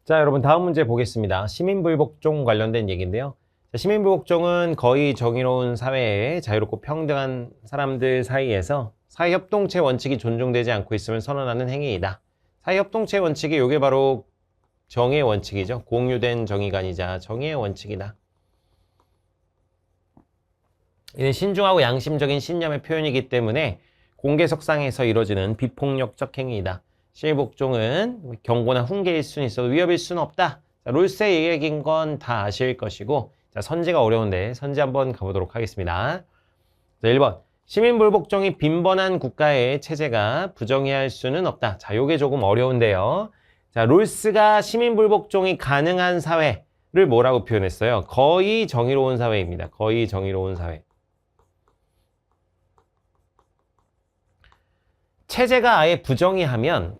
자, 여러분 다음 문제 보겠습니다. 시민불복종 관련된 얘기인데요. 자, 시민불복종은 거의 정의로운 사회에 자유롭고 평등한 사람들 사이에서 사회협동체 원칙이 존중되지 않고 있음을 선언하는 행위이다. 사회협동체 원칙이 이게 바로 정의의 원칙이죠. 공유된 정의관이자 정의의 원칙이다. 이는 신중하고 양심적인 신념의 표현이기 때문에 공개석상에서 이루어지는 비폭력적 행위이다. 시민복종은 경고나 훈계일 수는 있어도 위협일 수는 없다. 자, 롤세 얘기인 건 다 아실 것이고, 자, 선지가 어려운데 선지 한번 가보도록 하겠습니다. 자, 1번. 시민불복종이 빈번한 국가의 체제가 부정해야 할 수는 없다. 자, 요게 조금 어려운데요. 자, 롤스가 시민불복종이 가능한 사회를 뭐라고 표현했어요? 거의 정의로운 사회입니다. 거의 정의로운 사회. 체제가 부정의하면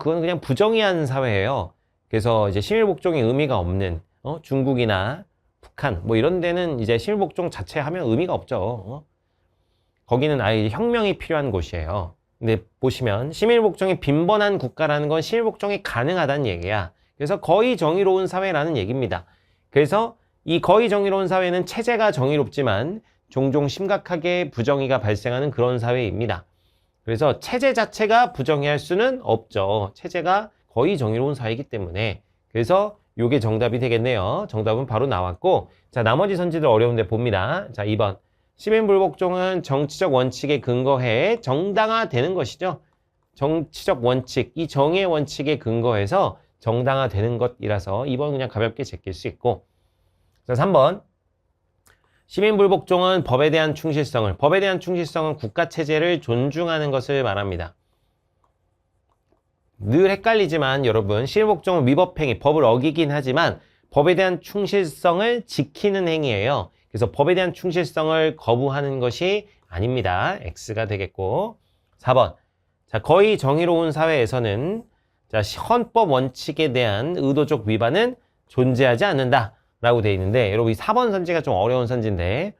그건 그냥 부정의한 사회예요. 그래서 이제 시민복종이 의미가 없는 중국이나 북한 뭐 이런 데는 이제 시민복종 자체 하면 의미가 없죠. 거기는 아예 혁명이 필요한 곳이에요. 근데 보시면 시민복종이 빈번한 국가라는 건 시민복종이 가능하다는 얘기야. 그래서 거의 정의로운 사회라는 얘기입니다. 그래서 이 거의 정의로운 사회는 체제가 정의롭지만 종종 심각하게 부정의가 발생하는 그런 사회입니다. 그래서 체제 자체가 부정의할 수는 없죠. 체제가 거의 정의로운 사회이기 때문에. 그래서 요게 정답이 되겠네요. 정답은 바로 나왔고, 자, 나머지 선지들 어려운데 봅니다. 자, 2번. 시민불복종은 정치적 원칙에 근거해 정당화되는 것이죠. 정치적 원칙, 이 정의의 원칙에 근거해서 정당화되는 것이라서 2번 그냥 가볍게 제낄 수 있고. 자, 3번. 시민불복종은 법에 대한 충실성은 국가체제를 존중하는 것을 말합니다. 늘 헷갈리지만 여러분, 시민불복종은 위법행위, 법을 어기긴 하지만 법에 대한 충실성을 지키는 행위예요. 그래서 법에 대한 충실성을 거부하는 것이 아닙니다. X가 되겠고. 4번. 자, 거의 정의로운 사회에서는 자, 헌법 원칙에 대한 의도적 위반은 존재하지 않는다. 라고 되어 있는데, 여러분 이 4번 선지가 좀 어려운 선지인데,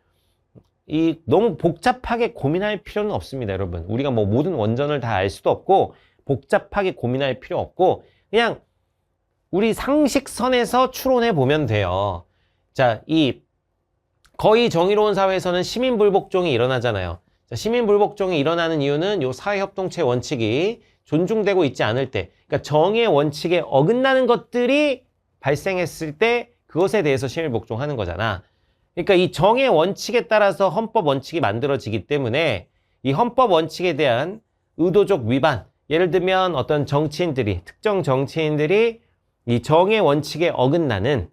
너무 복잡하게 고민할 필요는 없습니다, 여러분. 우리가 뭐 모든 원전을 다 알 수도 없고, 복잡하게 고민할 필요 없고, 그냥 우리 상식선에서 추론해 보면 돼요. 자, 이 거의 정의로운 사회에서는 시민불복종이 일어나잖아요. 자, 시민불복종이 일어나는 이유는 요 사회협동체 원칙이 존중되고 있지 않을 때, 그러니까 정의의 원칙에 어긋나는 것들이 발생했을 때 그것에 대해서 시민불복종하는 거잖아. 그러니까 이 정의 원칙에 따라서 헌법 원칙이 만들어지기 때문에 이 헌법 원칙에 대한 의도적 위반, 예를 들면 어떤 특정 정치인들이 이 정의 원칙에 어긋나는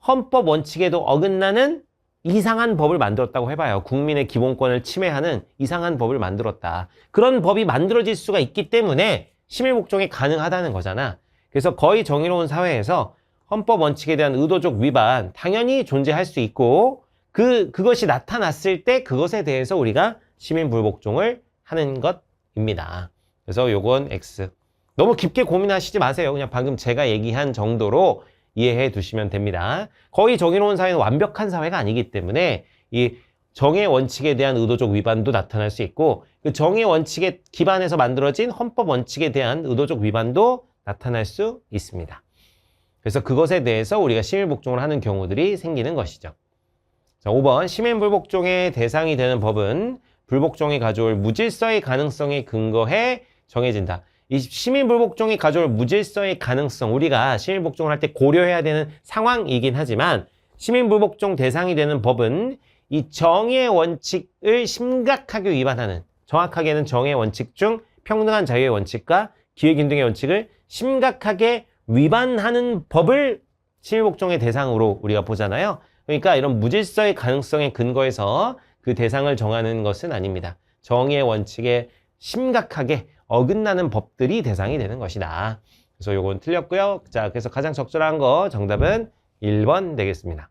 헌법 원칙에도 어긋나는 이상한 법을 만들었다고 해봐요. 국민의 기본권을 침해하는 이상한 법을 만들었다. 그런 법이 만들어질 수가 있기 때문에 시민복종이 가능하다는 거잖아. 그래서 거의 정의로운 사회에서 헌법 원칙에 대한 의도적 위반 당연히 존재할 수 있고 그것이 나타났을 때 그것에 대해서 우리가 시민불복종을 하는 것입니다. 그래서 요건 X. 너무 깊게 고민하시지 마세요. 그냥 방금 제가 얘기한 정도로 이해해 두시면 됩니다. 거의 정의로운 사회는 완벽한 사회가 아니기 때문에 이 정의 원칙에 대한 의도적 위반도 나타날 수 있고 그 정의 원칙에 기반해서 만들어진 헌법 원칙에 대한 의도적 위반도 나타날 수 있습니다. 그래서 그것에 대해서 우리가 시민불복종을 하는 경우들이 생기는 것이죠. 자, 5번. 시민불복종의 대상이 되는 법은 불복종이 가져올 무질서의 가능성에 근거해 정해진다. 이 시민불복종이 가져올 무질서의 가능성, 우리가 시민불복종을 할 때 고려해야 되는 상황이긴 하지만 시민불복종 대상이 되는 법은 이 정의의 원칙을 심각하게 위반하는, 정확하게는 정의의 원칙 중 평등한 자유의 원칙과 기회균등의 원칙을 심각하게 위반하는 법을 시민복종의 대상으로 우리가 보잖아요. 그러니까 이런 무질서의 가능성에 근거해서 그 대상을 정하는 것은 아닙니다. 정의의 원칙에 심각하게 어긋나는 법들이 대상이 되는 것이다. 그래서 요건 틀렸고요. 자, 그래서 가장 적절한 거 정답은 1번 되겠습니다.